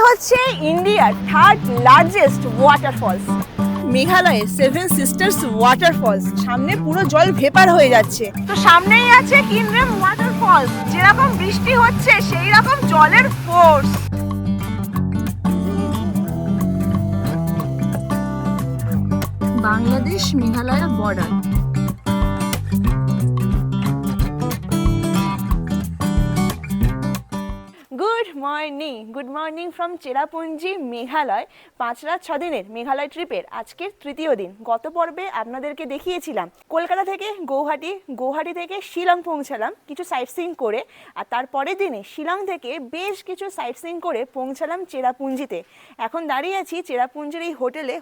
হচ্ছে ইন্ডিয়ার third largest waterfalls, মেঘালয়ের সেভেন সিস্টার্স ওয়াটারফলস। সামনে পুরো জল ভেপার হয়ে যাচ্ছে। তো সামনেই আছে কিনরেম ওয়াটারফলস। যেরকম বৃষ্টি হচ্ছে সেই রকম জলের force. Bangladesh Meghalaya border. Good morning from Cherrapunji Meghalaya. 5 রাত 6 দিনের মেঘালয় ট্রিপের আজকের তৃতীয় দিন। গত পর্বে আপনাদেরকে দেখিয়েছিলাম কলকাতা থেকে গৌহাটি থেকে শিলং পৌঁছালাম কিছু সাইট সিইং করে, আর তারপরের দিনে শিলং থেকে বেশ কিছু সাইট সিইং করে পৌঁছালাম চেরাপুঞ্জিতে। এখন দাঁড়িয়ে আছি চেরাপুঞ্জির এই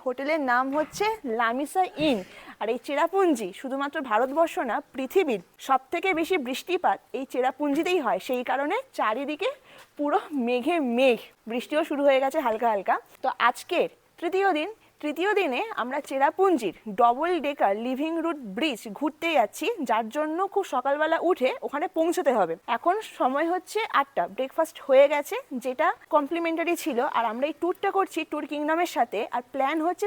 হোটেলের নাম হচ্ছে লামিসা ইন। আর এই চেরাপুঞ্জি শুধুমাত্র ভারতবর্ষ না, পৃথিবীর সবথেকে বেশি বৃষ্টিপাত এই চেরাপুঞ্জিতেই হয়। সেই কারণে চারিদিকে পুরো মেঘে মেঘ, বৃষ্টিও শুরু হয়ে গেছে হালকা হালকা। তো আজকের তৃতীয় দিনে আমরা চেরাপুঞ্জির double decker living root bridge ঘুরতে যাচ্ছি, যার জন্য খুব সকালবেলা উঠে ওখানে পৌঁছতে হবে। এখন সময় হচ্ছে 8টা, ব্রেকফাস্ট হয়ে গেছে যেটা কমপ্লিমেন্টারি ছিল। আর আমরা এই ট্যুরটা করছি ট্যুর কিংডমের সাথে। আর প্ল্যান হচ্ছে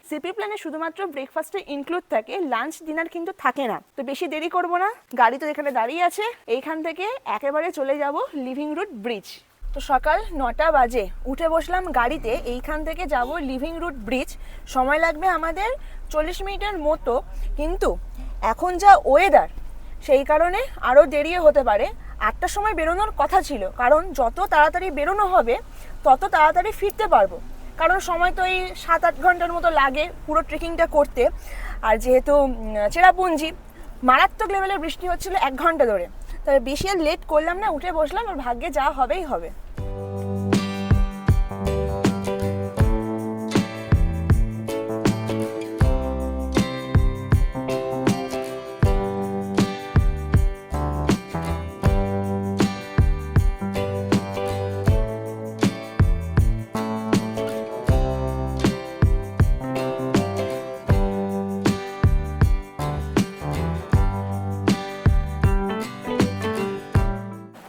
সিপি প্ল্যানে শুধুমাত্র ব্রেকফাস্টে ইনক্লুড থাকে, লাঞ্চ ডিনার কিন্তু থাকে না। তো বেশি দেরি করব না, গাড়ি তো এখানে দাঁড়িয়ে আছে, এইখান থেকে একেবারে চলে যাব লিভিং রুট ব্রিজ। তো সকাল 9টা বাজে উঠে বসলাম গাড়িতে, এইখান থেকে যাব লিভিং রুট ব্রিজ। সময় লাগবে আমাদের 40 মিনিটের মতো, কিন্তু এখন যা ওয়েদার সেই কারণে আরও দেরিও হতে পারে। 8টার সময় বেরোনোর কথা ছিল, কারণ যত তাড়াতাড়ি বেরোনো হবে তত তাড়াতাড়ি ফিরতে পারবো, কারণ সময় তো এই 7-8 ঘন্টার মতো লাগে পুরো ট্রেকিংটা করতে। আর যেহেতু চেরাপুঞ্জি মারাত্মক লেভেলের বৃষ্টি হচ্ছিল 1 ঘন্টা ধরে, তবে বেশি আর লেট করলাম না, উঠে বসলাম। আর ভাগ্যে যা হবেই হবে।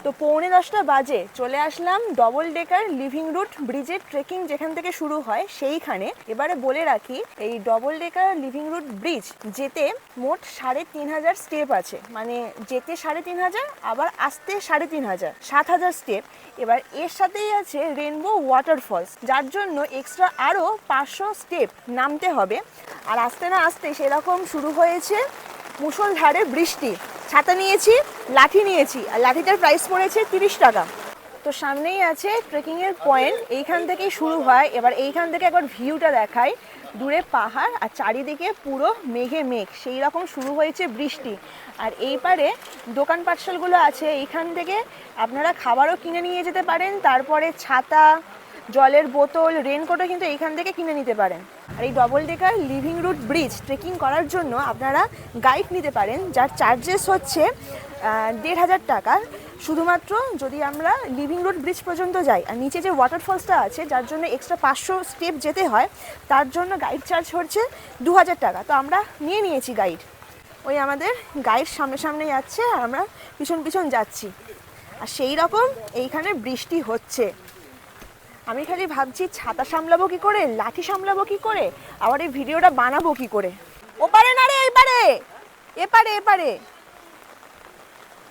তো 9:45 বাজে চলে আসলাম ডবল ডেকার লিভিং রুট ব্রিজের ট্রেকিং যেখান থেকে শুরু হয় সেইখানে। এবারে বলে রাখি, এই double decker living root bridge যেতে মোট 3500 স্টেপ আছে, মানে যেতে 3500 আবার আসতে 3500, 7000 স্টেপ। এবার এর সাথেই আছে রেনবো ওয়াটারফলস, যার জন্য এক্সট্রা আরও 500 স্টেপ নামতে হবে। আর আসতে না আসতে সেরকম শুরু হয়েছে মুষলধারে বৃষ্টি। ছাতা নিয়েছি, লাঠি নিয়েছি, আর লাঠিটার প্রাইস পড়েছে 30 টাকা। তো সামনেই আছে ট্রেকিংয়ের পয়েন্ট, এইখান থেকেই শুরু হয়। এবার এইখান থেকে একবার ভিউটা দেখাই, দূরে পাহাড় আর চারিদিকে পুরো মেঘে মেঘ, সেই রকম শুরু হয়েছে বৃষ্টি। আর এই পারে দোকান পাটশালগুলো আছে, এইখান থেকে আপনারা খাবারও কিনে নিয়ে যেতে পারেন, তারপরে ছাতা, জলের বোতল, রেনকোটও কিন্তু এইখান থেকে কিনে নিতে পারেন। আর এই double decker living root bridge trekking করার জন্য আপনারা গাইড নিতে পারেন, যার চার্জেস হচ্ছে 1500 টাকা শুধুমাত্র যদি আমরা লিভিং রুট ব্রিজ পর্যন্ত যাই। আর নিচে যে ওয়াটারফলসটা আছে যার জন্য এক্সট্রা 500 স্টেপ যেতে হয়, তার জন্য গাইড চার্জ হচ্ছে 2000 টাকা। তো আমরা নিয়ে নিয়েছি গাইড, ওই আমাদের গাইড সামনে সামনে যাচ্ছে আর আমরা পিছন পিছন যাচ্ছি। আর সেই রকম এইখানে বৃষ্টি হচ্ছে। আমি খালি ভাবছি ছাতা সামলাবো কি করে, লাঠি সামলাবো কি করে, আবার এই ভিডিওটা বানাবো কি করে। ওপারে না রে, এপারে এপারে।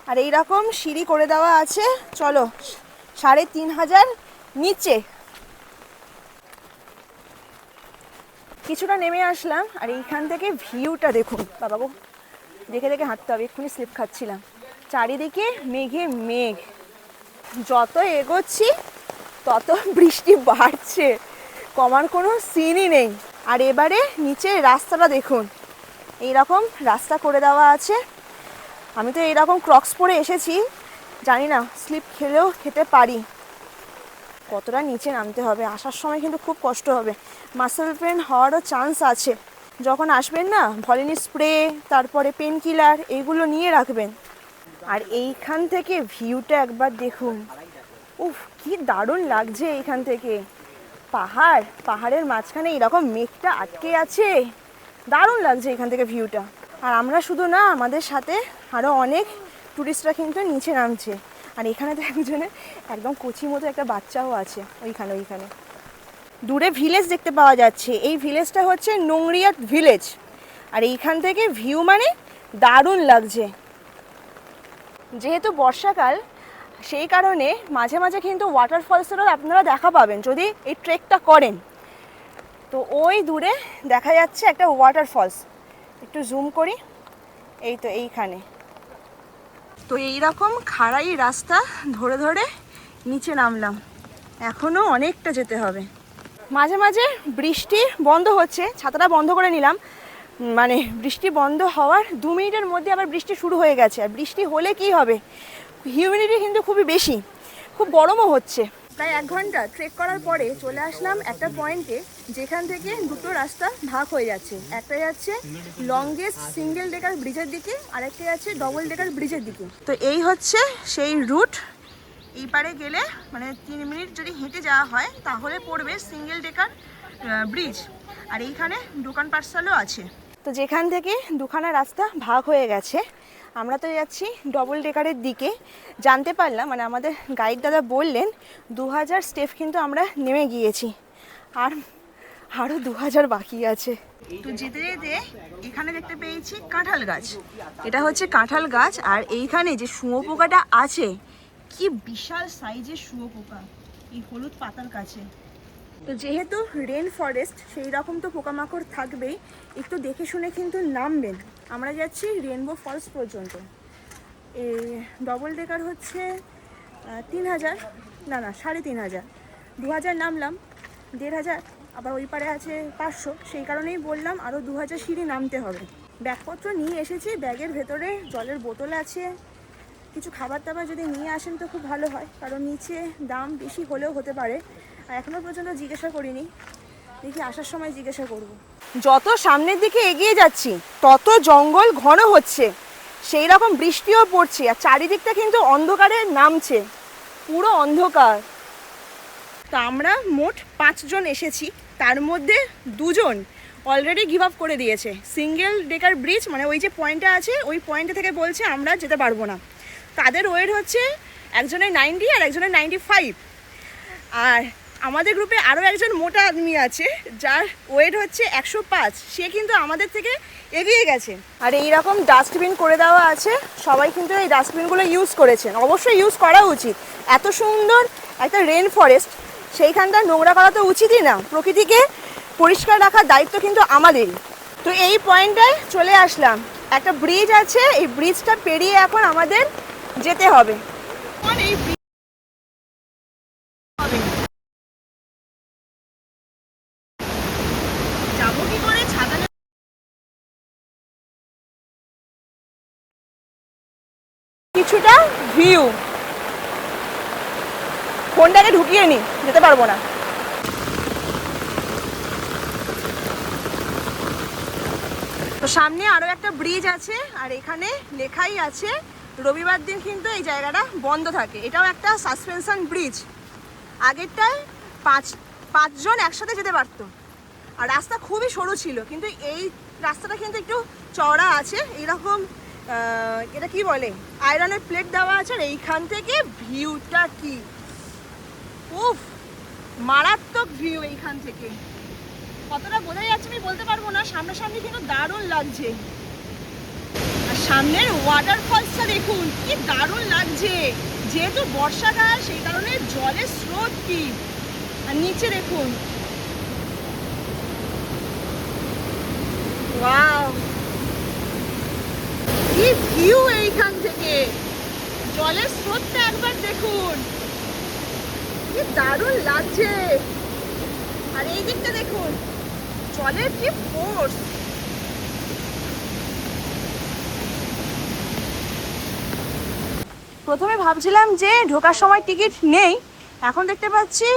আর এইরকম সিঁড়ি করে দেওয়া আছে, চলো 3500 নিচে। কিছুটা নেমে আসলাম, আর এইখান থেকে ভিউটা দেখুন। বাবা গো, দেখে দেখে হাঁটতে হবে, এক্ষুনি স্লিপ খাচ্ছিলাম। চারিদিকে মেঘে মেঘ, যত এগোচ্ছি তত বৃষ্টি বাড়ছে, কমার কোনো সিনই নেই। আর এবারে নিচে রাস্তাটা দেখুন, এইরকম রাস্তা করে দেওয়া আছে। আমি তো এইরকম ক্রক্স পরে এসেছি, জানি না স্লিপ খেতে পারি। কতটা নিচে নামতে হবে, আসার সময় কিন্তু খুব কষ্ট হবে, মাসেল পেন হওয়ারও চান্স আছে। যখন আসবেন না, ভলিনি স্প্রে, তারপরে পেন কিলার এইগুলো নিয়ে রাখবেন। আর এইখান থেকে ভিউটা একবার দেখুন, উফ কি দারুণ লাগছে এইখান থেকে। পাহাড়ের মাঝখানে এরকম মেঘটা আটকে আছে, দারুণ লাগছে এখান থেকে ভিউটা। আর আমরা শুধু না, আমাদের সাথে আরও অনেক টুরিস্টরা কিন্তু নিচে নামছে। আর এখানে তো একজনের একদম কচি মতো একটা বাচ্চাও আছে ওইখানে। দূরে ভিলেজ দেখতে পাওয়া যাচ্ছে, এই ভিলেজটা হচ্ছে নোংরিয়া ভিলেজ। আর এইখান থেকে ভিউ মানে দারুণ লাগছে। যেহেতু বর্ষাকাল সেই কারণে মাঝে মাঝে কিন্তু ওয়াটারফলসেরও আপনারা দেখা পাবেন যদি এই ট্রেকটা করেন। তো ওই দূরে দেখা যাচ্ছে একটা ওয়াটারফলস, একটু জুম করি, এই তো এইখানে। তো এইরকম খাড়াই রাস্তা ধরে ধরে নিচে নামলাম, এখনও অনেকটা যেতে হবে। মাঝে মাঝে বৃষ্টি বন্ধ হচ্ছে, ছাতাটা বন্ধ করে নিলাম, মানে বৃষ্টি বন্ধ হওয়ার 2 মিনিটের মধ্যে আবার বৃষ্টি শুরু হয়ে গেছে। আর বৃষ্টি হলে কি হবে, হিউমিডিটি কিন্তু খুবই বেশি, খুব গরমও হচ্ছে। প্রায় 1 ঘন্টা ট্রেক করার পরে চলে আসলাম একটা পয়েন্টে যেখান থেকে দুটো রাস্তা ভাগ হয়ে যাচ্ছে। একটা যাচ্ছে লংগেস্ট সিঙ্গেল ডেকার ব্রিজের দিকে, আর একটা যাচ্ছে ডবল ডেকার ব্রিজের দিকে। তো এই হচ্ছে সেই রুট। এই পারে গেলে মানে 3 মিনিট যদি হেঁটে যাওয়া হয় তাহলে পড়বে সিঙ্গেল ডেকার ব্রিজ। আর এইখানে দোকান পাঠশালাও আছে। তো যেখান থেকে দুখানা রাস্তা ভাগ হয়ে গেছে, আমরা তো যাচ্ছি ডবল ডেকারের দিকে। জানতে পারলাম, মানে আমাদের গাইড দাদা বললেন 2000 স্টেপ কিন্তু আমরা নেমে গিয়েছি, আর আরও 2000 বাকি আছে। তো যেতে যেতে এখানে দেখতে পেয়েছি কাঁঠাল গাছ। এটা হচ্ছে কাঁঠাল গাছ, আর এইখানে যে শুঁয়োপোকাটা আছে, কি বিশাল সাইজের শুঁয়োপোকা এই হলুদ পাতার কাছে। তো যেহেতু রেন ফরেস্ট, সেই রকম তো পোকামাকড় থাকবেই, একটু দেখে শুনে কিন্তু নামবেন। আমরা যাচ্ছি রেনবো ফলস পর্যন্ত। এই ডবল ডেকার হচ্ছে 3000, না 3500, 2000 নামলাম, 1500, আবার ওই পারে আছে 500। সেই কারণেই বললাম আরও 2000 সিঁড়ি নামতে হবে। ব্যাগপত্র নিয়ে এসেছি, ব্যাগের ভেতরে জলের বোতল আছে, কিছু খাবার দাবার যদি নিয়ে আসেন তো খুব ভালো হয়, কারণ নিচে দাম বেশি হলেও হতে পারে। আর এখনও পর্যন্ত জিজ্ঞাসা করিনি, দেখি আসার সময় জিজ্ঞাসা করব। যত সামনের দিকে এগিয়ে যাচ্ছি তত জঙ্গল ঘন হচ্ছে, সেই রকম বৃষ্টিও পড়ছে, আর চারিদিকটা কিন্তু অন্ধকারে নামছে, পুরো অন্ধকার। তো আমরা মোট 5 জন এসেছি, তার মধ্যে 2 জন অলরেডি গিভ আপ করে দিয়েছে। সিঙ্গেল ডেকার ব্রিজ মানে ওই যে পয়েন্টটা আছে, ওই পয়েন্টে থেকে বলছে আমরা যেতে পারবো না। তাদের ওয়েট হচ্ছে একজনের 90 আর একজনের 95। আর আমাদের গ্রুপে আরও একজন মোটা আদমি আছে যার ওয়েট হচ্ছে 105, সে কিন্তু আমাদের থেকে এগিয়ে গেছে। আর এইরকম ডাস্টবিন করে দেওয়া আছে, সবাই কিন্তু এই ডাস্টবিনগুলো ইউজ করেছেন, অবশ্যই ইউজ করা উচিত। এত সুন্দর একটা রেন ফরেস্ট, সেইখানটা নোংরা করা তো উচিতই না। প্রকৃতিকে পরিষ্কার রাখার দায়িত্ব কিন্তু আমাদেরই। তো এই পয়েন্টটায় চলে আসলাম, একটা ব্রিজ আছে, এই ব্রিজটা পেরিয়ে এখন আমাদের যেতে হবে। কিছুটা ভিউ, ফোনটাকে ঢুকিয়ে নি, যেতে পারবো না। তো সামনে আরও একটা ব্রিজ আছে, আর এখানে লেখাই আছে রবিবার দিন কিন্তু এই জায়গাটা বন্ধ থাকে। এটাও একটা সাসপেনশন ব্রিজ। আগেরটায় 5 জন একসাথে যেতে পারতো, আর রাস্তা খুবই সরু ছিল, কিন্তু এই রাস্তাটা কিন্তু একটু চওড়া আছে। এইরকম এটা কি বলে, আয়রনের প্লেট দেওয়া আছে। আর এইখান থেকে ভিউটা কি, উফ, মারাত্মক ভিউ এইখান থেকে। কতটা বোঝা যাচ্ছে আমি বলতে পারবো না, সামনাসামনি কিন্তু দারুণ লাগছে। আর সামনের ওয়াটারফলসটা দেখুন কি দারুণ লাগছে। যেহেতু বর্ষাকাল সেই কারণে জলের স্রোত কি, আর নিচে দেখুন, ওয়াও, কি ভিউ এইখান থেকে। জলের স্রোতটা একবার দেখুন, কি দারুণ লাগছে। আর এই দিকটা দেখুন, জলের কি ফোর্স। প্রথমে ভাবছিলাম যে ঢোকার সময় টিকিট নেই, এখন দেখতে পাচ্ছি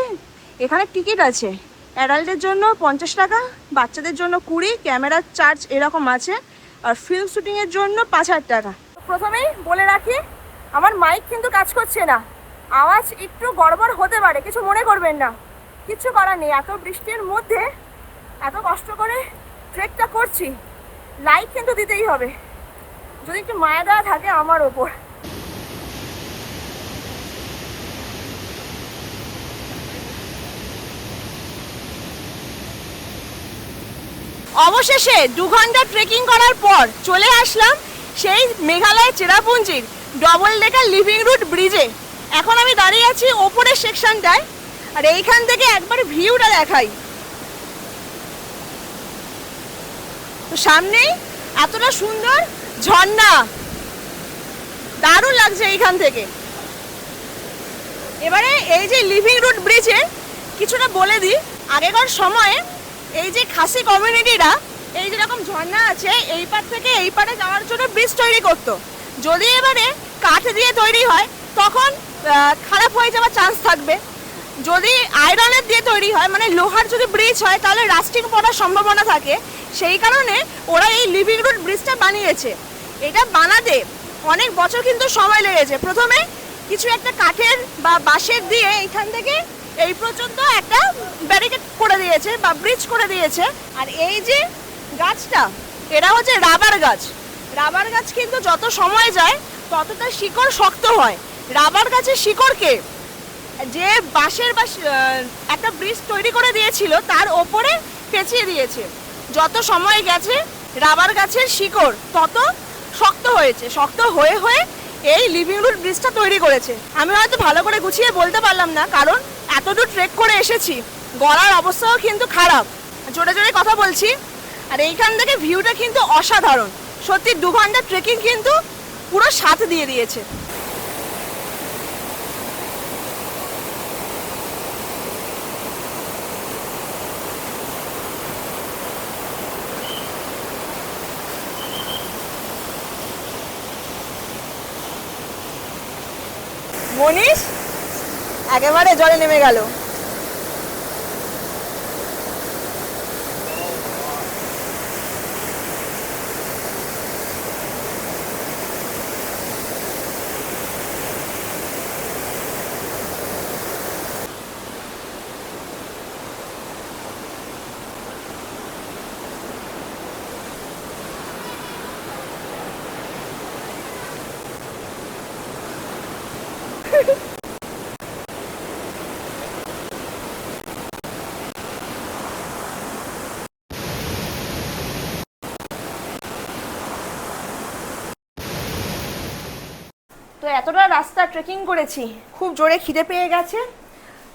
এখানে টিকিট আছে। অ্যাডাল্টের জন্য 50 টাকা, বাচ্চাদের জন্য 20, ক্যামেরার চার্জ এরকম আছে, আর ফিল্ম শুটিংয়ের জন্য 5000 টাকা। প্রথমেই বলে রাখি, আমার মাইক কিন্তু কাজ করছে না, আওয়াজ একটু গড়বড় হতে পারে, কিছু মনে করবেন না, কিছু করার নেই। এত বৃষ্টির মধ্যে এত কষ্ট করে ট্রেকটা করছি, লাইক কিন্তু দিতেই হবে, যদি একটু মায়া দেওয়া থাকে আমার ওপর। অবশেষে 2 ঘন্টা ট্রেকিং করার পর চলে আসলাম সেই মেঘালয়ের চেরাপুঞ্জির ডবল ডেকার লিভিং রুট ব্রিজে। এখন আমি দাঁড়িয়ে আছি ওপরের সেকশনটায়, আর এইখান থেকে একবার ভিউটা দেখাই। তো সামনেই এতটা সুন্দর ঝর্ণা, দারুণ লাগছে এইখান থেকে। এবারে এই যে লিভিং রুট ব্রিজে কিছুটা বলে দিই। আগেকার সময়ে এই যে খাসি কমিউনিটিরা এই যেরকম ঝর্ণা আছে এই পার থেকে এই পারে যাওয়ার জন্য ব্রিজ তৈরি করত। যদি এবারে কাঠ দিয়ে তৈরি হয় তখন খারাপ হয়ে যাওয়ার চান্স থাকবে। যদি আয়রনের দিয়ে তৈরি হয়, মানে লোহার যদি ব্রিজ হয়, তাহলে রাস্টিং পড়ার সম্ভাবনা থাকে। সেই কারণে ওরা এই লিভিং রুট ব্রিজটা বানিয়েছে। এটা বানাতে অনেক বছর কিন্তু সময় লেগেছে। প্রথমে কিছু একটা কাঠের বা বাঁশের দিয়ে এইখান থেকে এই পর্যন্ত একটা ব্যারিকেড করে দিয়েছে বা ব্রিজ করে দিয়েছে। আর এই যে গাছটা, এটা হচ্ছে রাবার গাছ। রাবার গাছ কিন্তু যত সময় যায় তত তার শিকড় শক্ত হয়। রাবার গাছের শিকড়কে যে বাঁশের বা একটা ব্রিজ তৈরি করে দিয়েছিল তার ওপরে পেঁচিয়ে দিয়েছে। যত সময় গেছে রাবার গাছের শিকড় তত শক্ত হয়েছে, শক্ত হয়ে হয়ে এই লিভিং রুট ব্রিজটা তৈরি করেছে। আমি হয়তো ভালো করে গুছিয়ে বলতে পারলাম না, কারণ এতদূর ট্রেক করে এসেছি, গলার অবস্থাও কিন্তু খারাপ, জোরে জোরে কথা বলছি। আর এইখান থেকে ভিউটা কিন্তু অসাধারণ। সত্যি 2 ঘন্টা ট্রেকিং কিন্তু পুরো সাথ দিয়ে দিয়েছে। মনীষ একেবারে জলে নেমে গেল। তো এতটা রাস্তা ট্রেকিং করেছি, খুব জোরে খিদে পেয়ে গেছে।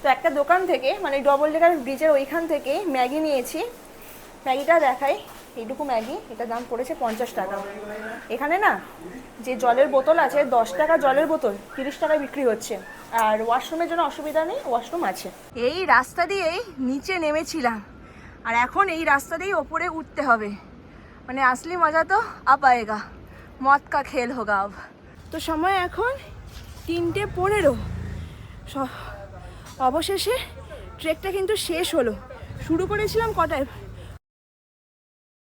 তো একটা দোকান থেকে, মানে ডবল ডেকার ব্রিজের ওইখান থেকে ম্যাগি নিয়েছি। ম্যাগিটা দেখাই, এইটুকু ম্যাগি, এটার দাম পড়েছে 50 টাকা। এখানে না যে জলের বোতল আছে, 10 টাকা জলের বোতল 30 টাকায় বিক্রি হচ্ছে। আর ওয়াশরুমের জন্য অসুবিধা নেই, ওয়াশরুম আছে। এই রাস্তা দিয়েই নিচে নেমেছিলাম, আর এখন এই রাস্তা দিয়েই ওপরে উঠতে হবে। মানে আসলি মজা তো আপ আয়েগা, মদ কা খেল হোগা আব। তো সময় এখন 3:15। অবশেষে ট্রেকটা কিন্তু শেষ হলো। শুরু করেছিলাম কটায়,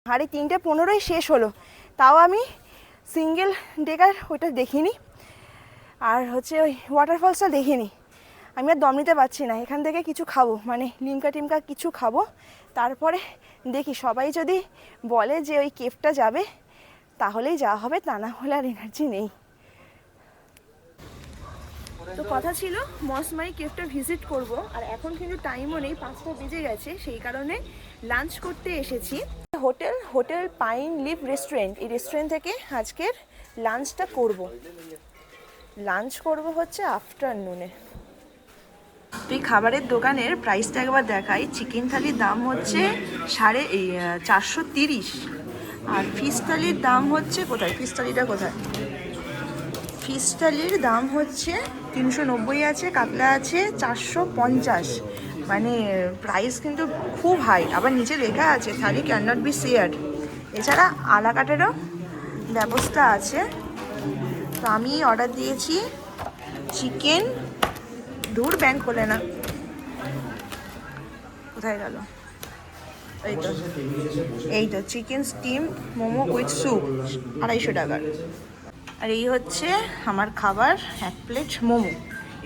3:15 শেষ হলো। তাও আমি সিঙ্গেল ডেকার ওইটা দেখিনি, আর হচ্ছে ওই ওয়াটারফলসটা দেখিনি। আমি আর দম নিতে পারছি না। এখান থেকে কিছু খাবো, মানে লিমকা টিমকা কিছু খাবো, তারপরে দেখি সবাই যদি বলে যে ওই কেভটা যাবে তাহলেই যাওয়া হবে, তা না হলে আর এনার্জি নেই। তো কথা ছিল মসমাই কেভটা ভিজিট করব, আর এখন কিন্তু টাইমও নেই, 5টা বেজে গেছে। সেই কারণে লাঞ্চ করতে এসেছি হোটেল পাইন লিভ রেস্টুরেন্ট। এই রেস্টুরেন্ট থেকে আজকের লাঞ্চটা করব। লাঞ্চ করব হচ্ছে আফটারনুনে। এই খাবারের দোকানের প্রাইসটা একবার দেখাই। চিকেন থালির দাম হচ্ছে 430, আর ফিশ থালির দাম হচ্ছে, কোথায় ফিশ থালিটা কোথায়, ফিশ থালির দাম হচ্ছে 390 আছে, কাতলা আছে 450। মানে প্রাইস কিন্তু খুব হাই। আবার নিচে লেখা আছে থালি ক্যান নট বি শেয়ার্ড। এছাড়া আলাকাটেরও ব্যবস্থা আছে। তো আমি অর্ডার দিয়েছি চিকেন, দূর ব্যাংক খোলে না, কোথায় গেল, এই তো chicken steam momo with soup 250 টাকার। আর এই হচ্ছে আমার খাবার, 1 প্লেট মোমো,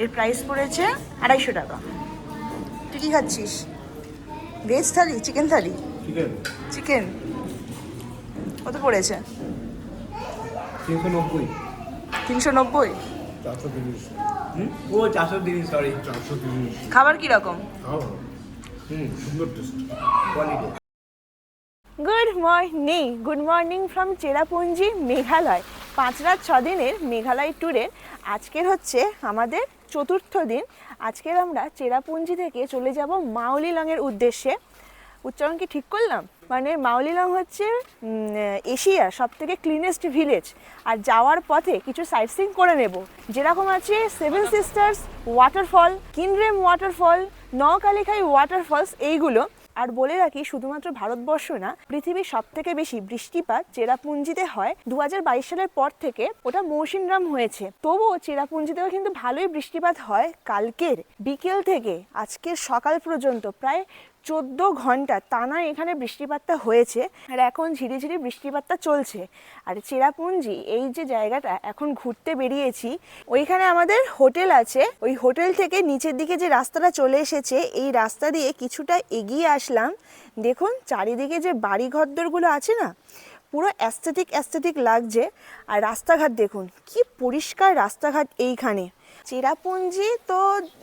এর প্রাইস পড়েছে 250 টাকা। তুই কী খাচ্ছিস? ভেজ থালি, চিকেন থালি? চিকেন কত পড়েছে? 390। 390? 430, সরি 430। খাবার কীরকম? সুন্দর test, quality. Good morning from Cherrapunji Meghalaya. 5 রাত 6 দিনের মেঘালয় ট্যুরের আজকের হচ্ছে আমাদের চতুর্থ দিন। আজকের আমরা চেরাপুঞ্জি থেকে চলে যাব মাওলিলংয়ের উদ্দেশ্যে। উচ্চারণ কি ঠিক করলাম? মানে মাওলিলং হচ্ছে এশিয়ার সবথেকে ক্লিনেস্ট ভিলেজ। আর যাওয়ার পথে কিছু সাইট সিইং করে নেব, যেরকম আছে 7 sisters waterfall, Kynrem waterfall, Nohkalikai waterfalls, এইগুলো। আর বলে রাখি, শুধুমাত্র ভারতবর্ষ না, পৃথিবীর সবথেকে বেশি বৃষ্টিপাত চেরাপুঞ্জিতে হয়। 2022 সালের পর থেকে ওটা মৌসিনরাম হয়েছে, তবুও চেরাপুঞ্জিতেও কিন্তু ভালোই বৃষ্টিপাত হয়। কালকের বিকেল থেকে আজকের সকাল পর্যন্ত প্রায় 14 ঘন্টা টানা এখানে বৃষ্টিপাতটা হয়েছে, আর এখন ঝিরিঝিরি বৃষ্টিপাতটা চলছে। আর চেরাপুঞ্জি এই যে জায়গাটা এখন ঘুরতে বেরিয়েছি, ওইখানে আমাদের হোটেল আছে। ওই হোটেল থেকে নিচের দিকে যে রাস্তাটা চলে এসেছে, এই রাস্তা দিয়ে কিছুটা এগিয়ে আসলাম। দেখুন চারিদিকে যে বাড়ি ঘরদরগুলো আছে না, পুরো অ্যাস্থেটিক লাগছে। আর রাস্তাঘাট দেখুন কি পরিষ্কার রাস্তাঘাট এইখানে। চেরাপুঞ্জি তো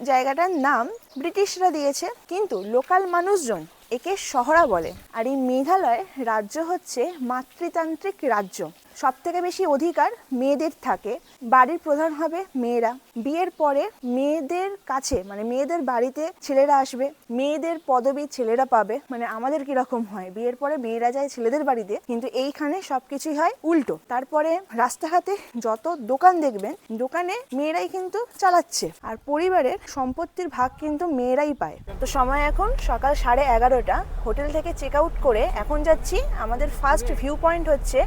জায়গাটার নাম ব্রিটিশরা দিয়েছে, কিন্তু লোকাল মানুষজন একে শহরা বলে। আর এই মেঘালয় রাজ্য হচ্ছে মাতৃতান্ত্রিক রাজ্য। সব থেকে বেশি অধিকার মেয়েদের থাকে, বাড়ির প্রধান হবে মেয়েরা। বিয়ের পরে মেয়েদের কাছে, মানে মেয়েদের বাড়িতে ছেলেরা আসবে, মেয়েদের পদবি ছেলেরা পাবে। মানে আমাদের কিরকম হয়, বিয়ের পরে মেয়েরা যায় ছেলেদের বাড়িতে, কিন্তু এইখানে সবকিছুই হয় উল্টো। তারপরে রাস্তাঘাটে যত দোকান দেখবেন, দোকানে মেয়েরাই কিন্তু চালাচ্ছে, আর পরিবারের সম্পত্তির ভাগ কিন্তু মেয়েরাই পায়। তো সময় এখন সকাল 11:30। হোটেল থেকে চেক আউট করে এখন যাচ্ছি, আমাদের ফার্স্ট ভিউ পয়েন্ট হচ্ছে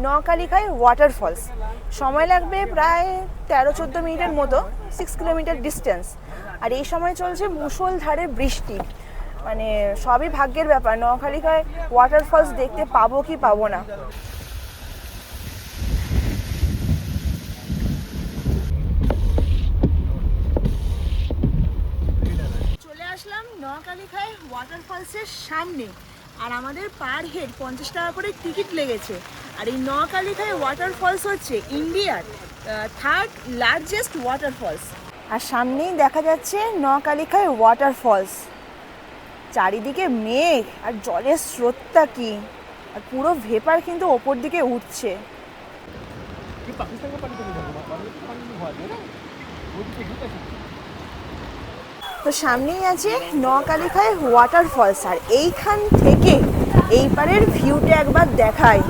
নকালিখাই ওয়াটারফলস। সময় লাগবে প্রায় 13-14 মিনিটের মতো, 6 কিলোমিটার ডিস্টেন্স। আর এই সময় চলছে মুষলধারে বৃষ্টি, মানে সবই ভাগ্যের ব্যাপার নকালিখাই ওয়াটারফলস দেখতে পাবো কি পাবো না। চলে আসলাম নকালিখাই ওয়াটারফলসের সামনে, আর আমাদের পার হেড 50 টাকা করে টিকিট লেগেছে। আর এই নকালিখাই ওয়াটারফলস হচ্ছে ইন্ডিয়ার 3rd লার্জেস্ট ওয়াটারফলস। আর সামনেই দেখা যাচ্ছে নকালিখাই ওয়াটারফলস। চারিদিকে মেঘ আর জলের স্রোতটা কি, আর পুরো ভেপার কিন্তু ওপর দিকে উঠছে। তো সামনেই আছে নকালিখাই ওয়াটারফলস, আর এইখান থেকে এই পারের ভিউটা একবার দেখাই।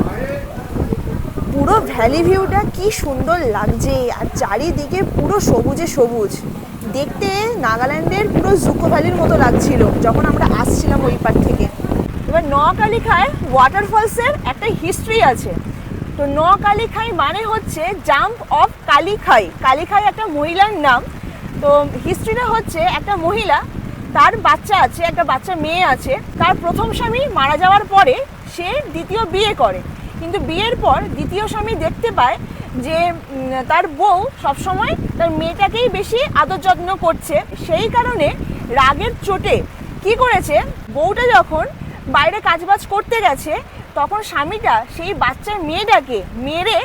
পুরো ভ্যালি ভিউটা কি সুন্দর লাগছে, আর চারিদিকে পুরো সবুজে সবুজ। দেখতে নাগাল্যান্ডের পুরো জুকো ভ্যালির মতো লাগছিল যখন আমরা আসছিলাম ওই পার থেকে। এবার নকালিখাই ওয়াটারফলসের একটা হিস্ট্রি আছে। তো নকালিখাই মানে হচ্ছে জাম্প অফ কালিখাই। কালিখাই একটা মহিলার নাম। তো হিস্ট্রিটা হচ্ছে, একটা মহিলা, তার বাচ্চা আছে, একটা বাচ্চা মেয়ে আছে। তার প্রথম স্বামী মারা যাওয়ার পরে সে দ্বিতীয় বিয়ে করে, কিন্তু বিয়ের পর দ্বিতীয় স্বামী দেখতে পায় যে তার বউ সবসময় তার মেয়েটাকেই বেশি আদর যত্ন করছে। সেই কারণে রাগের চোটে কি করেছে, বউটা যখন বাইরে কাজবাজ করতে গেছে, তখন স্বামীটা সেই বাচ্চার মেয়েটাকে মেরে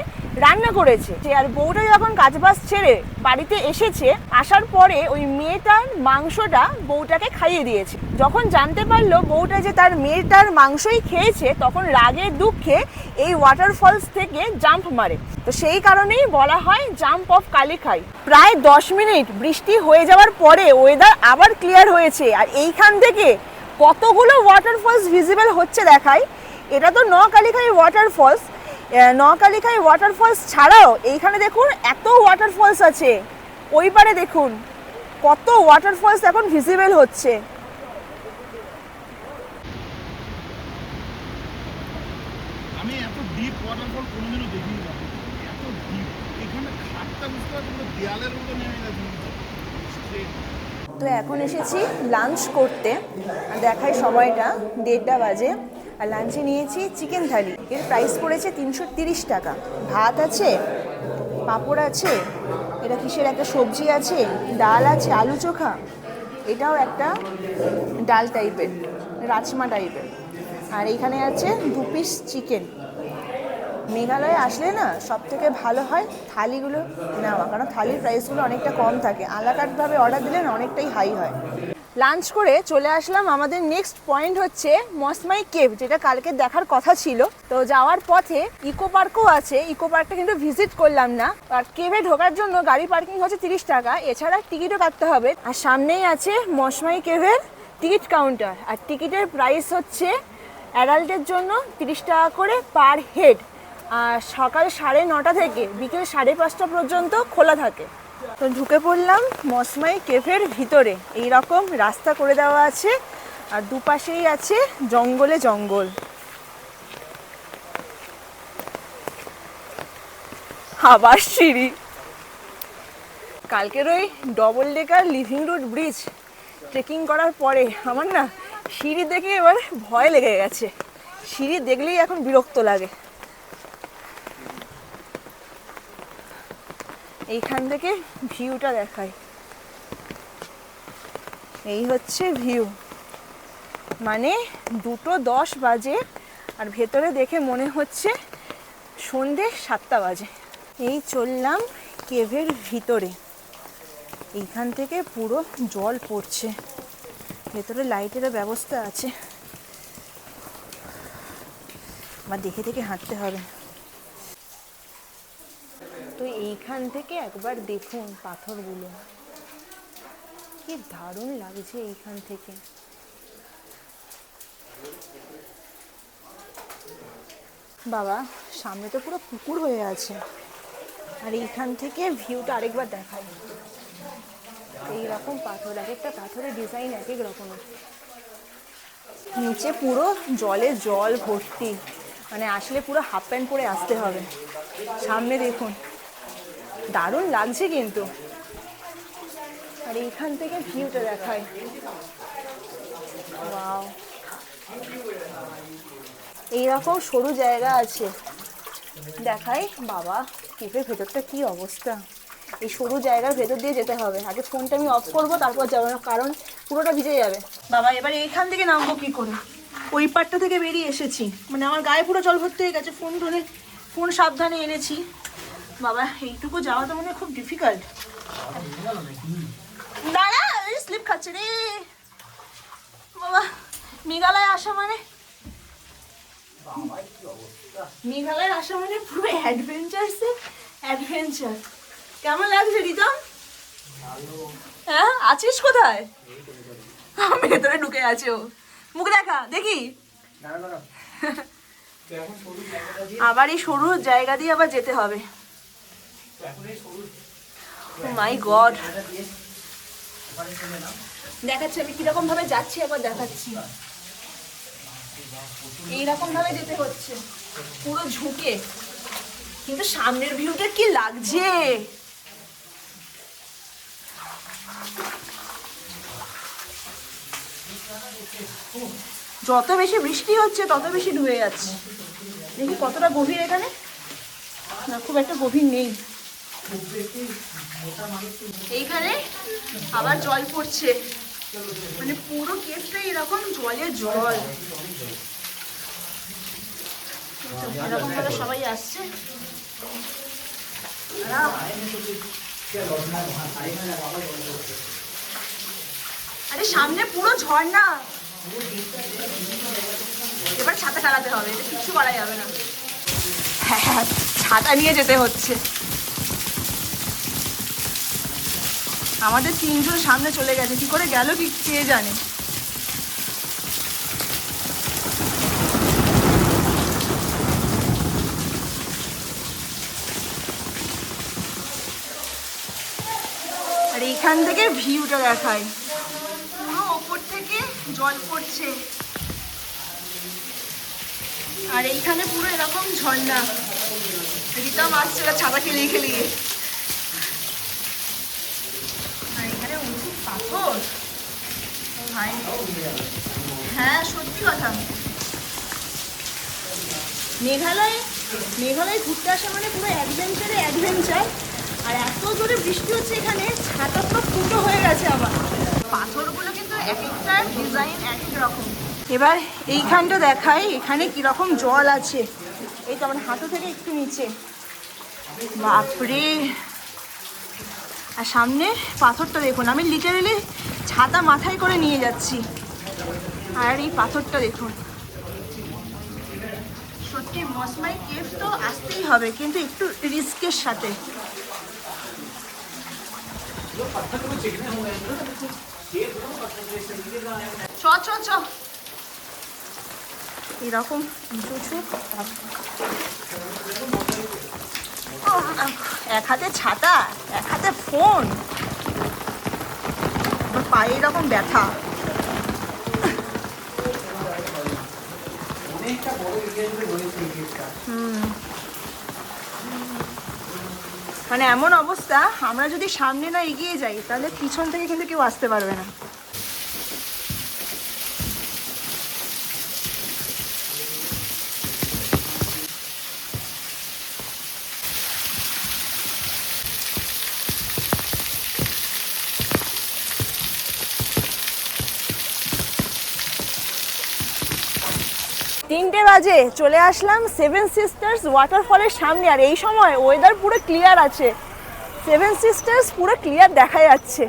রান্না করেছে। আর বউটা যখন কাজবাজ ছেড়ে বাড়িতে এসেছে, আসার পরে ওই মেয়েটার মাংসটা বউটাকে খাইয়ে দিয়েছে। যখন জানতে পারলো বউটা যে তার মেয়েটার মাংসই খেয়েছে, তখন রাগের দুঃখে এই ওয়াটারফলস থেকে জাম্প মারে। তো সেই কারণেই বলা হয় জাম্প অফ কালিখাই। প্রায় 10 মিনিট বৃষ্টি হয়ে যাওয়ার পরে ওয়েদার আবার ক্লিয়ার হয়েছে, আর এইখান থেকে কতগুলো ওয়াটারফলস ভিজিবল হচ্ছে দেখাই। এটা তো নকালিখাই ওয়াটারফলস। নকালিখাই ওয়াটারফলস ছাড়াও এইখানে দেখুন এত ওয়াটারফলস আছে। ওই পারে দেখুন কত ওয়াটারফলস এখন ভিজিবল হচ্ছে। আমি এত ডিপ ওয়াটারফল কোনোদিনও দেখিনি। এত ডিপ, এখানে খাটটা বুঝতে পারছি দেয়ালের মতো নেমে গেছে। তো এখন এসেছি লাঞ্চ করতে, দেখাই সময়টা 1:30 বাজে। আর লাঞ্চে নিয়েছি চিকেন থালি। এর প্রাইস পড়েছে 330 টাকা। ভাত আছে, পাঁপড় আছে, এটা কিসের একটা সবজি আছে, ডাল আছে, আলু চোখা, এটাও একটা ডাল টাইপের, রাজমা টাইপের। আর এইখানে আছে 2 পিস চিকেন। মেঘালয়ে আসলে না সব থেকে ভালো হয় থালিগুলো নেওয়া, কারণ থালির প্রাইসগুলো অনেকটা কম থাকে। আলাকাটভাবে অর্ডার দিলে না অনেকটাই হাই হয়। লাঞ্চ করে চলে আসলাম। আমাদের নেক্সট পয়েন্ট হচ্ছে মসমাই কেভ, যেটা কালকে দেখার কথা ছিল। তো যাওয়ার পথে ইকো পার্কও আছে, ইকো পার্কটা কিন্তু ভিজিট করলাম না। আর কেভে ঢোকার জন্য গাড়ি পার্কিং হচ্ছে 30 টাকা, এছাড়া টিকিটও কাটতে হবে। আর সামনেই আছে মসমাই কেভের টিকিট কাউন্টার, আর টিকিটের প্রাইস হচ্ছে অ্যাডাল্টের জন্য 30 টাকা করে পার হেড। আর সকাল 9:30 থেকে বিকেল 5:30 পর্যন্ত খোলা থাকে। তো ঢুকে পড়লাম মসমাই কেভের ভিতরে। এই রকম রাস্তা করে দেওয়া আছে, আর দুপাশেই আছে জঙ্গলে জঙ্গল। আবার সিঁড়ি। কালকের ওই double decker living root bridge trekking করার পরে আমার না সিঁড়ি দেখে এবার ভয় লেগে গেছে। সিঁড়ি দেখলেই এখন বিরক্ত লাগে। এইখান থেকে ভিউটা দেখাই। এই হচ্ছে ভিউ, মানে 2:10 বাজে, আর ভেতরে দেখে মনে হচ্ছে সন্ধে 7টা বাজে। এই চললাম কেভের ভিতরে। এইখান থেকে পুরো জল পড়ছে, ভেতরে লাইটেরও ব্যবস্থা আছে। আমার দেখে দেখে হাঁটতে হবে। তো এইখান থেকে একবার দেখুন পাথরগুলো, কি দারুণ লাগছে এইখান থেকে। বাবা, সামনে তো পুরো পুকুর হয়ে আছে, আর এইখান থেকে ভিউটা আরেকবার দেখাই। এইরকম পাথর, এক একটা পাথরের ডিজাইন এক এক রকমের। নিচে পুরো জলে জল ভর্তি, মানে আসলে পুরো হাফ প্যান্ট পরে আসতে হবে। সামনে দেখুন, দারুণ লাগছে কিন্তু। আর এইখান থেকে ভিউটা দেখায়। ওয়াও, এইরকম সরু জায়গা আছে দেখাই। বাবা, কেভের ভেতরটা কি অবস্থা। এই সরু জায়গার ভেতর দিয়ে যেতে হবে। আগে ফোনটা আমি অফ করবো, তারপর যাবো না, কারণ পুরোটা ভিজে যাবে। বাবা, এবার এইখান থেকে নামবো কি করে? ওই পাটটা থেকে বেরিয়ে এসেছি, মানে আমার গায়ে পুরো জল ভর্তি হয়ে গেছে। ফোন সাবধানে এনেছি। বাবা, এইটুকু যাওয়া তো মনে হয় খুব ডিফিকাল্ট। দাঁড়া, স্লিপ খাচ্ছে রে বাবা। মেঘালয় আসা মানে পুরো অ্যাডভেঞ্চার। কেমন লাগছে রিতম? হ্যাঁ, আছিস কোথায়? আমি ভেতরে ঢুকে আছে। ও মুখ দেখা দেখি। আবার এই সরু জায়গা দিয়ে আবার যেতে হবে। মাই গড, দেখাচ্ছি আমি কিরকম ভাবে যাচ্ছি, একবার দেখাচ্ছি। এইরকম ভাবে যেতে হচ্ছে পুরো ঝুঁকে, কিন্তু সামনের ভিউটা কি লাগছে। যত বেশি বৃষ্টি হচ্ছে তত বেশি ডুবে যাচ্ছে। দেখি কতটা গভীর এখানে। না, খুব একটা গভীর নেই। এইখানে আবার জল পড়ছে, মানে পুরো কেভটা এরকম জলে জল। এরকম করে সবাই আসছে। আরে সামনে পুরো ঝর্ণা। এবার ছাতা চালাতে হবে, এটা কিচ্ছু করা যাবে না। হ্যাঁ, ছাতা নিয়ে যেতে হচ্ছে। আমাদের 3 জন সামনে চলে গেছে, কি করে গেল কি কে জানে। আর এইখান থেকে ভিউটা দেখায়, পুরো ওপর থেকে জল পড়ছে, আর এইখানে পুরো এরকম ঝর্ণা। রিতম আসছে ছাতা খেলিয়ে খেলিয়ে। আর এখানে উঁচু পাথর। হ্যাঁ, সত্যি কথা। মেঘালয় ঘুরতে আসা মানে পুরো অ্যাডভেঞ্চার। আর এত জোরে বৃষ্টি হচ্ছে এখানে, ছাতা পুরো ফুটো হয়ে গেছে। আবার পাথরগুলো কিন্তু এক একটা ডিজাইন এক এক রকম। এবার এইখানটা দেখাই, এখানে কিরকম জল আছে। এই তো আমার হাঁটু থেকে একটু নিচে। বাপরে, আর সামনে পাথরটা দেখুন। আমি লিটারেলি ছাতা মাথায় করে নিয়ে যাচ্ছি। আর এই পাথরটা দেখুন, সত্যি মসমাই কেভ তো আসতেই হবে, কিন্তু একটু রিস্কের সাথে। চ চ চ, এরকম এক হাতে ছাতা, এক হাতে ফোন, পায়ে এরকম ব্যথা। মানে এমন অবস্থা, আমরা যদি সামনে না এগিয়ে যাই তাহলে পিছন থেকে কিন্তু কেউ আসতে পারবে না। তিনটে বাজে চলে আসলাম সেভেন সিস্টার্স ওয়াটারফলের সামনে, আর এই সময় ওয়েদার পুরো ক্লিয়ার আছে, সেভেন সিস্টার্স পুরো ক্লিয়ার দেখা যাচ্ছে।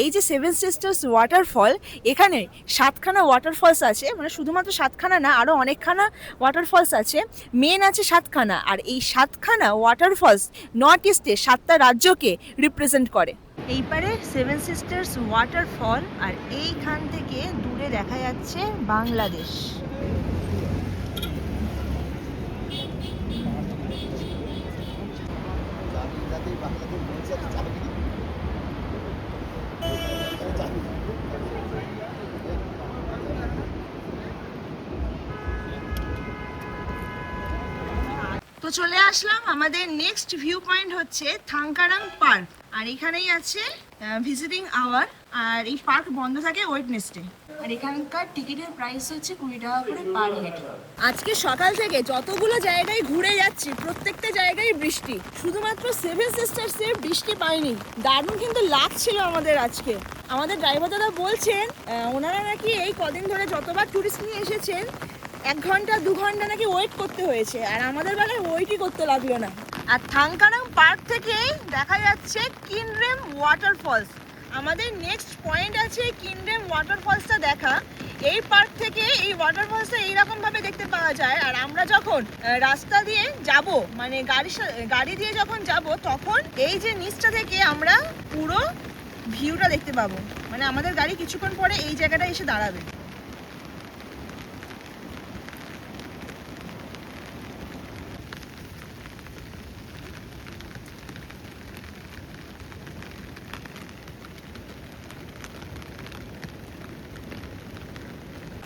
এই যে সেভেন সিস্টার্স ওয়াটারফল, এখানে 7খানা ওয়াটারফলস আছে, মানে শুধুমাত্র 7খানা না, আরও অনেকখানা ওয়াটারফলস আছে, মেন আছে 7খানা। আর এই 7খানা ওয়াটারফলস নর্থ ইস্টে 7টা রাজ্যকে রিপ্রেজেন্ট করে। এই পারে সেভেন সিস্টার্স ওয়াটারফল, আর এইখান থেকে দূরে দেখা যাচ্ছে বাংলাদেশ। তো চলে আসলাম, আমাদের নেক্সট ভিউ পয়েন্ট হচ্ছে থাংকারাং পার্ক, আর এখানেই আছে ভিজিটিং আওয়ার, আর এই পার্ক বন্ধ থাকে ওয়েডনেসডে, আর এখানকার টিকিটের প্রাইস হচ্ছে 20 টাকা করে পার হেড। আজকে সকাল থেকে যতগুলো জায়গায় ঘুরে যাচ্ছি প্রত্যেকটা জায়গায় বৃষ্টি, শুধুমাত্র সেভেন সিস্টার্সে বৃষ্টি পাইনি। দারুণ কিন্তু লাগছিল আমাদের আজকে। আমাদের ড্রাইভার দাদা বলছেন ওনারা নাকি এই কদিন ধরে যতবার টুরিস্ট নিয়ে এসেছেন 1 ঘন্টা 2 ঘন্টা নাকি ওয়েট করতে হয়েছে, আর আমাদের বেলায় ওয়েটই করতে লাগলো না। আর থাংকারাং পার্ক থেকে দেখা যাচ্ছে কিনরেম ওয়াটারফলস। আমাদের নেক্সট পয়েন্ট আছে কিনরেম ওয়াটারফলসটা দেখা। এই পার্ক থেকে এই ওয়াটারফলসটা এইরকমভাবে দেখতে পাওয়া যায়, আর আমরা যখন রাস্তা দিয়ে যাব, মানে গাড়ি দিয়ে যখন যাব, তখন এই যে নিচটা থেকে আমরা পুরো ভিউটা দেখতে পাবো। মানে আমাদের গাড়ি কিছুক্ষণ পরে এই জায়গাটা এসে দাঁড়াবে।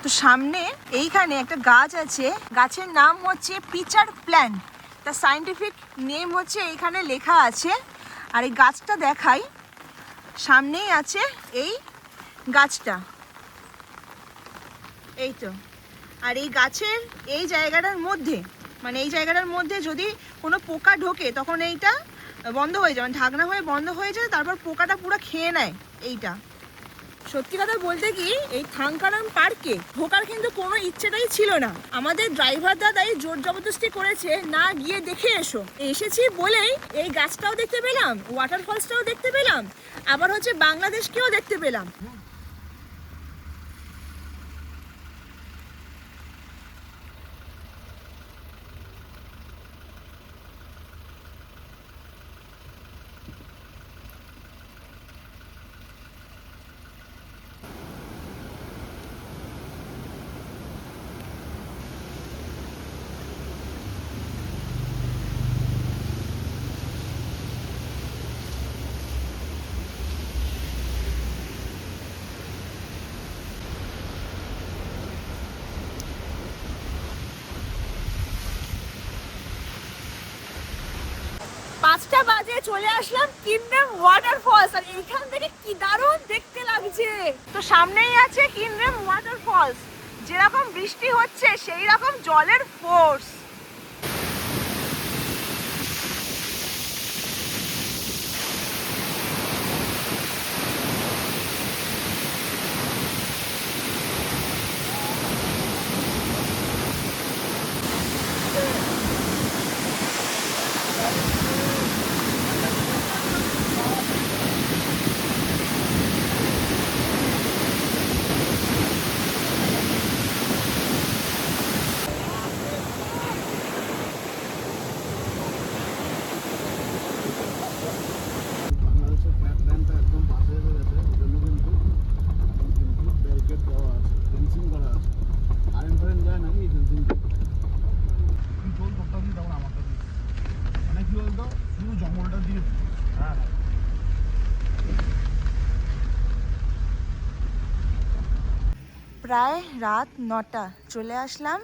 তো সামনে এইখানে একটা গাছ আছে, গাছের নাম হচ্ছে পিচার প্ল্যান্ট, তার সায়েন্টিফিক নেম হচ্ছে এইখানে লেখা আছে। আর এই গাছটা দেখাই, সামনেই আছে এই গাছটা, এই তো। আর এই গাছের এই জায়গাটার মধ্যে, মানে এই জায়গাটার মধ্যে যদি কোনো পোকা ঢোকে তখন এইটা বন্ধ হয়ে যায়, ঢাকনা হয়ে বন্ধ হয়ে যায়, তারপর পোকাটা পুরো খেয়ে নেয় এইটা। সত্যি কথা বলতে কি, এই থাংকারাং পার্কে ঢোকার কিন্তু কোনো ইচ্ছেটাই ছিল না। আমাদের ড্রাইভার দাদাই জোর জবরদস্তি করেছে, না গিয়ে দেখে এসো। এসেছি বলেই এই গাছটাও দেখতে পেলাম, ওয়াটারফলসটাও দেখতে পেলাম, আবার হচ্ছে বাংলাদেশকেও দেখতে পেলাম। পাঁচটা বাজে চলে আসলাম কিনরেম ওয়াটারফলস, আর এইখান থেকে কি দারুণ দেখতে লাগছে। তো সামনেই আছে কিনরেম ওয়াটারফলস, যেরকম বৃষ্টি হচ্ছে সেই রকম জলের ফোর্স। প্রায় রাত 9টা, চলে আসলাম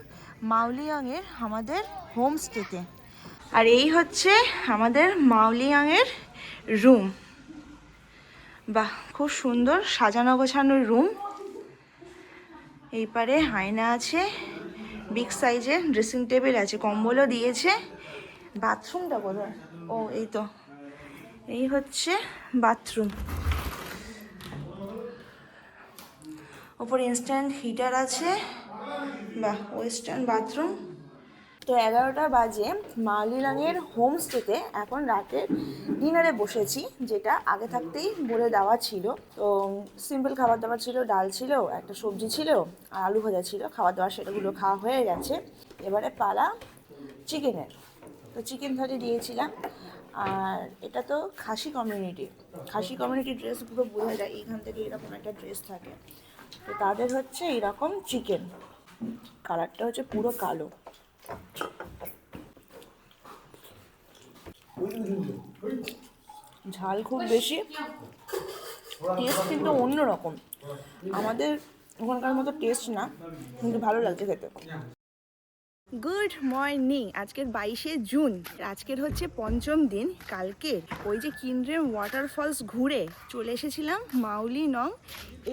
মাউলিয়াংয়ের আমাদের হোমস্টেতে। আর এই হচ্ছে আমাদের মাউলিয়াংয়ের রুম। বাহ, খুব সুন্দর সাজানো গোছানো রুম। এই পারে আয়না আছে, বিগ সাইজের ড্রেসিং টেবিল আছে, কম্বলও দিয়েছে। বাথরুমটা কোথায়? ও এই তো, এই হচ্ছে বাথরুম। ওপরে ইনস্ট্যান্ট হিটার আছে। বাহ, ওয়েস্টার্ন বাথরুম। তো 11টা বাজে মাউলিয়াংয়ের হোমস্টেতে এখন রাতের ডিনারে বসেছি, যেটা আগে থাকতেই বলে দেওয়া ছিল। তো সিম্পল খাবার দাবার ছিল, ডাল ছিল, একটা সবজি ছিল আর আলু ভাজা ছিল। খাবার দাবার সেটাগুলো খাওয়া হয়ে গেছে। এবারে পালা চিকেনের। তো চিকেন থালি দিয়েছিলাম। আর এটা তো খাসি কমিউনিটি ড্রেস পুরো বোঝা যায়, এইখান থেকে এরকম একটা ড্রেস থাকে। তো তাদের হচ্ছে এইরকম চিকেন, কালারটা হচ্ছে পুরো কালো। ঝাল খুব বেশি, টেস্ট কিন্তু অন্যরকম, আমাদের ওখানকার মতো টেস্ট না, কিন্তু ভালো লাগছে খেতে। Good morning. আজকের 22শে জুন, আজকের হচ্ছে পঞ্চম দিন। কালকে ওই যে কিনড্রেম ওয়াটারফলস ঘুরে চলে এসেছিলাম মাউলিনং।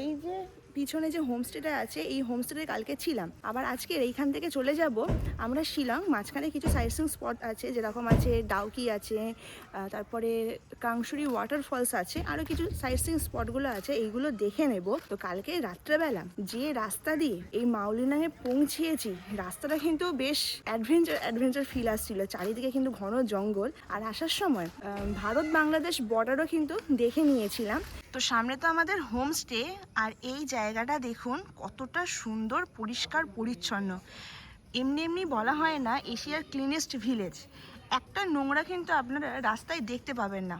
এই যে পিছনে যে হোমস্টেটা আছে, এই হোমস্টেতে কালকে ছিলাম। আবার আজকের এইখান থেকে চলে যাব আমরা শিলং। মাঝখানে কিছু সাইটসিং স্পট আছে, যেরকম আছে ডাউকি আছে, তারপরে কাংশুরি ওয়াটারফলস আছে, আরও কিছু সাইটসিং স্পটগুলো আছে, এইগুলো দেখে নেব। তো কালকে রাত্রেবেলা যে রাস্তা দিয়ে এই মাউলিনাংয়ে পৌঁছিয়েছি, রাস্তাটা কিন্তু বেশ অ্যাডভেঞ্চার ফিল আসছিল। চারিদিকে কিন্তু ঘন জঙ্গল, আর আসার সময় ভারত বাংলাদেশ বর্ডারও কিন্তু দেখে নিয়েছিলাম। তো সামনে তো আমাদের হোমস্টে, আর এই জায়গাটা দেখুন কতটা সুন্দর, পরিষ্কার পরিচ্ছন্ন। এমনি বলা হয় না এশিয়ার ক্লিনেস্ট ভিলেজ, একটা নোংরা কিন্তু আপনারা রাস্তায় দেখতে পাবেন না।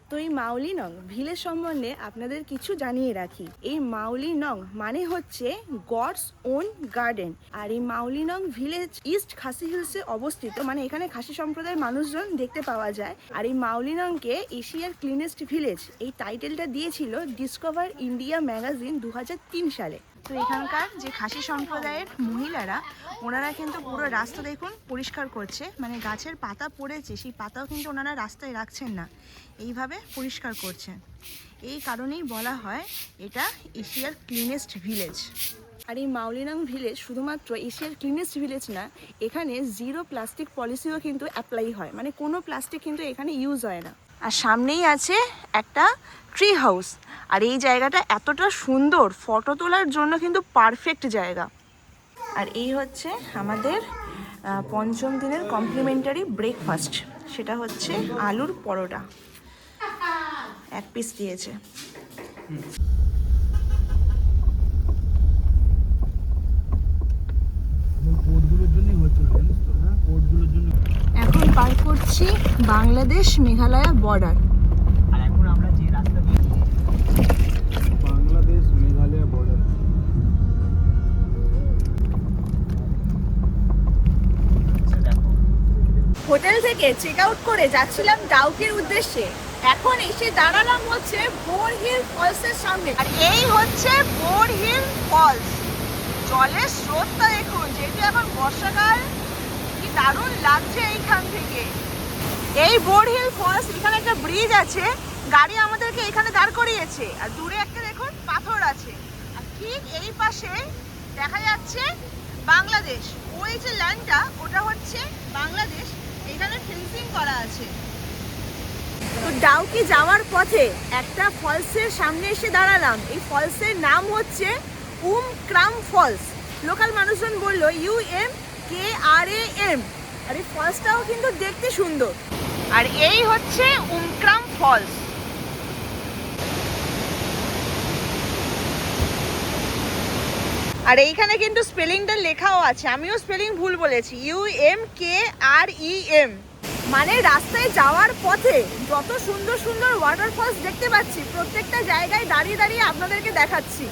তো এই মাউলিনং ভিলেজ সম্বন্ধে আপনাদের কিছু জানিয়ে রাখি। এই মাউলিনং মানে হচ্ছে গডস ওন গার্ডেন। আর এই মাউলিনং ভিলেজ ইস্ট খাসি হিলসে অবস্থিত, মানে এখানে খাসি সম্প্রদায়ের মানুষজন দেখতে পাওয়া যায়। আর এই মাউলিনংকে এশিয়ার ক্লিনেস্ট ভিলেজ এই টাইটেলটা দিয়েছিল ডিসকভার ইন্ডিয়া ম্যাগাজিন 2003 সালে। তো এখানকার যে খাসি সম্প্রদায়ের মহিলারা, ওনারা কিন্তু পুরো রাস্তা দেখুন পরিষ্কার করছে, মানে গাছের পাতা পড়েছে সেই পাতাও কিন্তু ওনারা রাস্তায় রাখছেন না, এইভাবে পরিষ্কার করছেন। এই কারণেই বলা হয় এটা এশিয়ার ক্লিনেস্ট ভিলেজ। আর এই মাউলিনং ভিলেজ শুধুমাত্র এশিয়ার ক্লিনেস্ট ভিলেজ না, এখানে জিরো প্লাস্টিক পলিসিও কিন্তু অ্যাপ্লাই হয়, মানে কোনো প্লাস্টিক কিন্তু এখানে ইউজ হয় না। আর সামনেই আছে একটা ট্রি হাউস। আর এই জায়গাটা এতটা সুন্দর, ফটো তোলার জন্য কিন্তু পারফেক্ট জায়গা। আর এই হচ্ছে আমাদের পঞ্চম দিনের কমপ্লিমেন্টারি ব্রেকফাস্ট, সেটা হচ্ছে আলুর পরোটা, 1 পিস দিয়েছে। এখন পার করছি বাংলাদেশ মেঘালয় বর্ডার। আর এখন আমরা যে রাস্তা দিয়ে বাংলাদেশ মেঘালয় বর্ডার। হোটেল থেকে চেক আউট করে যাচ্ছিলাম ডাউকির উদ্দেশ্যে। এখন এসে দাঁড়ালাম হচ্ছে বোর হিল ফলসের সামনে। আর এই হচ্ছে বোর হিল ফলস। জলের স্রোতটা দেখুন, যেহেতু এখন বর্ষাকাল, কি দারুণ লাগছে এইখান থেকে। এই বোর হিল ফলস, এখানে একটা ব্রিজ আছে, গাড়ি আমাদেরকে এখানে দাঁড় করিয়েছে। আর দূরে একটা দেখুন পাথর আছে, আর ঠিক এই পাশে দেখা যাচ্ছে বাংলাদেশ। ওই যে ল্যান্ডটা, ওটা হচ্ছে বাংলাদেশ। এখানে ফেন্সিং করা আছে। তো ডাউকি যাওয়ার পথে একটা ফলসের সামনে এসে দাঁড়ালাম। এই ফলসের নাম হচ্ছে ক্রাম ফলস। লোকাল মানুষজন বললো UMKRAM। আর এই ফলসটাও কিন্তু দেখতে সুন্দর। আর এই হচ্ছে ক্রাম ফলস। আর এইখানে কিন্তু স্পেলিংটা লেখাও আছে, আমিও স্পেলিং ভুল বলেছি, UMKREM। মানে রাস্তায় যাওয়ার পথে যত সুন্দর সুন্দর ওয়াটারফলস দেখতে পাচ্ছি, প্রত্যেকটা জায়গায় দাঁড়িয়ে দাঁড়িয়ে আপনাদেরকে দেখাচ্ছি।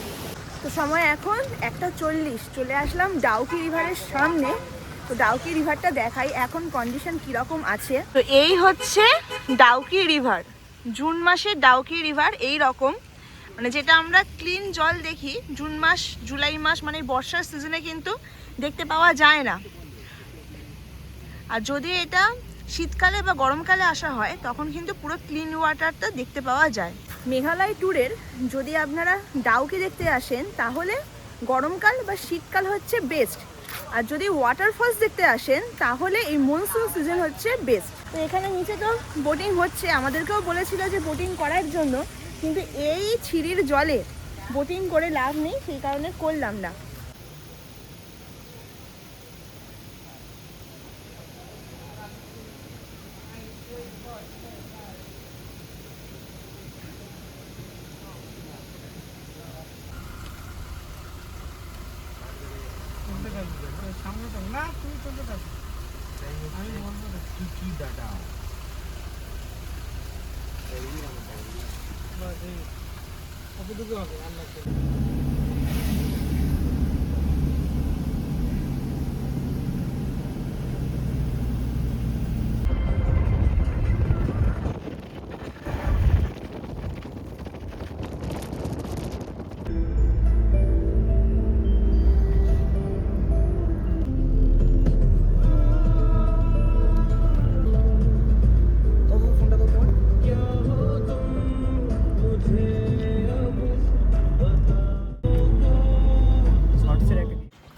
তো সময় এখন 1:40, চলে আসলাম ডাউকি রিভারের সামনে। তো ডাউকি রিভারটা দেখাই এখন কন্ডিশন কীরকম আছে। তো এই হচ্ছে ডাউকি রিভার, জুন মাসের ডাউকি রিভার এই রকম। মানে যেটা আমরা ক্লিন জল দেখি জুন মাস জুলাই মাস মানে বর্ষার সিজনে কিন্তু দেখতে পাওয়া যায় না। আর যদি এটা শীতকালে বা গরমকালে আসা হয় তখন কিন্তু পুরো ক্লিন ওয়াটারটা দেখতে পাওয়া যায়। মেঘালয় ট্যুরের যদি আপনারা ডাউকি দেখতে আসেন তাহলে গরমকাল বা শীতকাল হচ্ছে বেস্ট, আর যদি ওয়াটারফলস দেখতে আসেন তাহলে এই মনসুন সিজন হচ্ছে বেস্ট। তো এখানে নিচে তো বোটিং হচ্ছে, আমাদেরকেও বলেছিল যে বোটিং করার জন্য, কিন্তু এই ছিরির জলে বোটিং করে লাভ নেই, সেই কারণে করলাম না।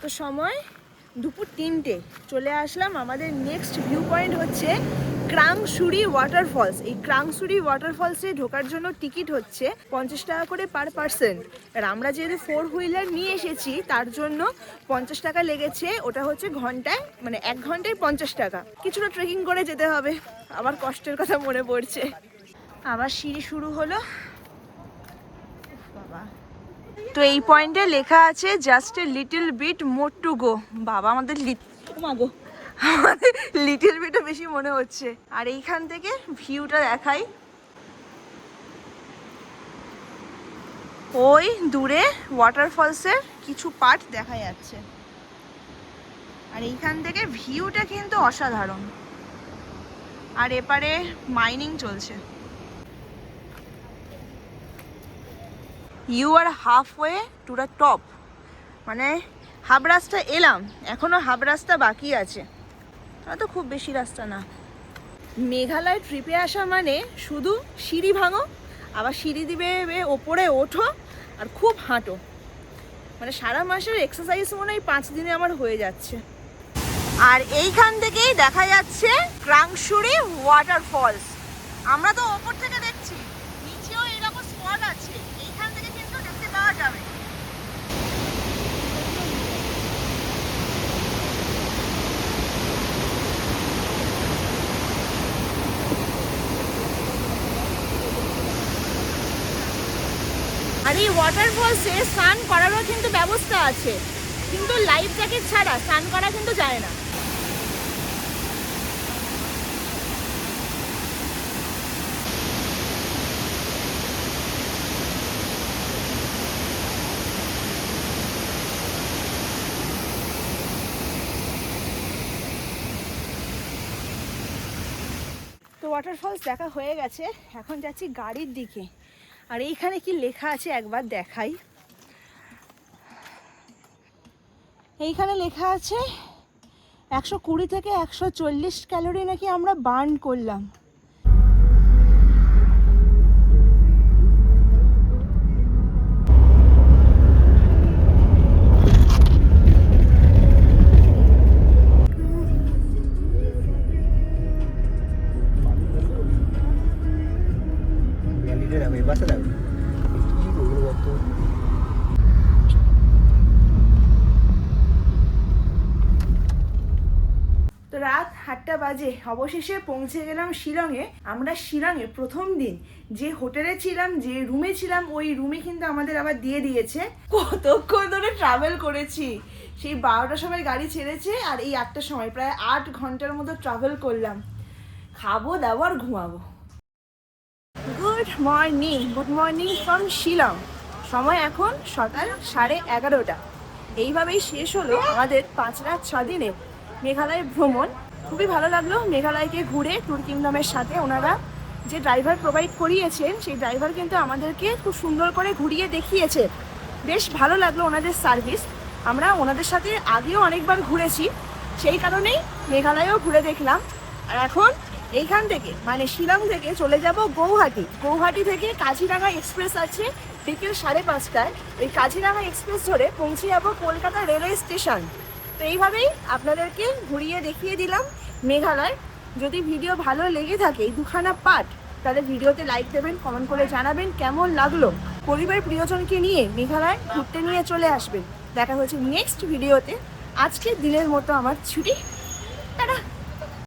তো সময় দুপুর 3টে, চলে আসলাম। আমাদের নেক্সট ভিউ পয়েন্ট হচ্ছে ক্রাংসুরি ওয়াটারফলস। এই ক্রাংসুরি ওয়াটারফলসে ঢোকার জন্য টিকিট হচ্ছে 50 টাকা করে পার পার্সন। আর আমরা যেহেতু 4 হুইলার নিয়ে এসেছি তার জন্য 50 টাকা লেগেছে। ওটা হচ্ছে ঘন্টায়, মানে 1 ঘন্টায় 50 টাকা। কিছুটা ট্রেকিং করে যেতে হবে। আবার কষ্টের কথা মনে পড়ছে। আবার সিঁড়ি শুরু হলো। বাবা, তো এই পয়েন্টে লেখা আছে just a little bit more to go. বাবা, আমাদের লিটল বিটও বেশি মনে হচ্ছে। আর এইখান থেকে ভিউটা দেখাই, ওই দূরে ওয়াটারফলসের কিছু পার্ট দেখা যাচ্ছে। আর এইখান থেকে ভিউটা কিন্তু অসাধারণ। আর এপারে মাইনিং চলছে। You are halfway to the top, মানে হাফ রাস্তা এলাম, এখনো হাফ রাস্তা বাকি আছে। তা তো খুব বেশি রাস্তা না। মেঘালয় ট্রিপে আসা মানে শুধু সিঁড়ি ভাঙো, আবার সিঁড়ি দিবে ওপরে ওঠো, আর খুব হাঁটো। মানে সারা মাসের এক্সারসাইজ মনে হয় 5 দিনে আমার হয়ে যাচ্ছে। আর এইখান থেকেই দেখা যাচ্ছে ক্রাংসুরি ওয়াটারফলস। আমরা তো ওপর থেকে দেখছি, নিচেও এরকম স্পট আছে, এইখান থেকে কিন্তু দেখতে পাওয়া যাবে। আর এই ওয়াটারফলসে স্নান করারও কিন্তু ব্যবস্থা আছে, কিন্তু লাইফ জ্যাকেট ছাড়া স্নান করা কিন্তু যায় না। তো ওয়াটারফলস দেখা হয়ে গেছে, এখন যাচ্ছি গাড়ির দিকে। আর এইখানে কি লেখা আছে একবার দেখাই। এইখানে লেখা আছে 120 থেকে 140 ক্যালোরি নাকি আমরা বার্ন করলাম। তো রাত 8টা বাজে অবশেষে পৌঁছে গেলাম শিলংয়ে। আমরা শিলংয়ে প্রথম দিন যে হোটেলে ছিলাম, যে রুমে ছিলাম, ওই রুমে কিন্তু আমাদের আবার দিয়ে দিয়েছে। কতক্ষণ ধরে ট্রাভেল করেছি, সেই 12টার সময় গাড়ি ছেড়েছে আর এই 8টার সময়, প্রায় 8 ঘন্টার মতো ট্রাভেল করলাম। খাবো দাবো আর ঘুমাবো। Good morning from Shillong. সময় এখন সকাল 11:30। এইভাবেই শেষ হলো আমাদের 5 রাত 6 দিনের মেঘালয় ভ্রমণ। খুবই ভালো লাগলো মেঘালয়কে ঘুরে। ট্যুর কিংডমের সাথে ওনারা যে ড্রাইভার প্রোভাইড করিয়েছেন সেই ড্রাইভার কিন্তু আমাদেরকে খুব সুন্দর করে ঘুরিয়ে দেখিয়েছে। বেশ ভালো লাগলো ওনাদের সার্ভিস। আমরা ওনাদের সাথে আগেও অনেকবার ঘুরেছি, সেই কারণেই মেঘালয়েও ঘুরে দেখলাম। আর এখন এইখান থেকে মানে শিলং থেকে চলে যাব গৌহাটি। গৌহাটি থেকে কাজিরাঙা এক্সপ্রেস আছে বিকেল 5:30টায়। ওই কাজিরাঙা এক্সপ্রেস ধরে পৌঁছে যাবো কলকাতা রেলওয়ে স্টেশন। তো এইভাবেই আপনাদেরকে ঘুরিয়ে দেখিয়ে দিলাম মেঘালয়। যদি ভিডিও ভালো লেগে থাকে এই দুখানা পার্ট, তাহলে ভিডিওতে লাইক দেবেন, কমেন্ট করে জানাবেন কেমন লাগলো। পরিবার প্রিয়জনকে নিয়ে মেঘালয় ঘুরতে নিয়ে চলে আসবেন। দেখা হচ্ছে নেক্সট ভিডিওতে। আজকের দিনের মতো আমার ছুটি।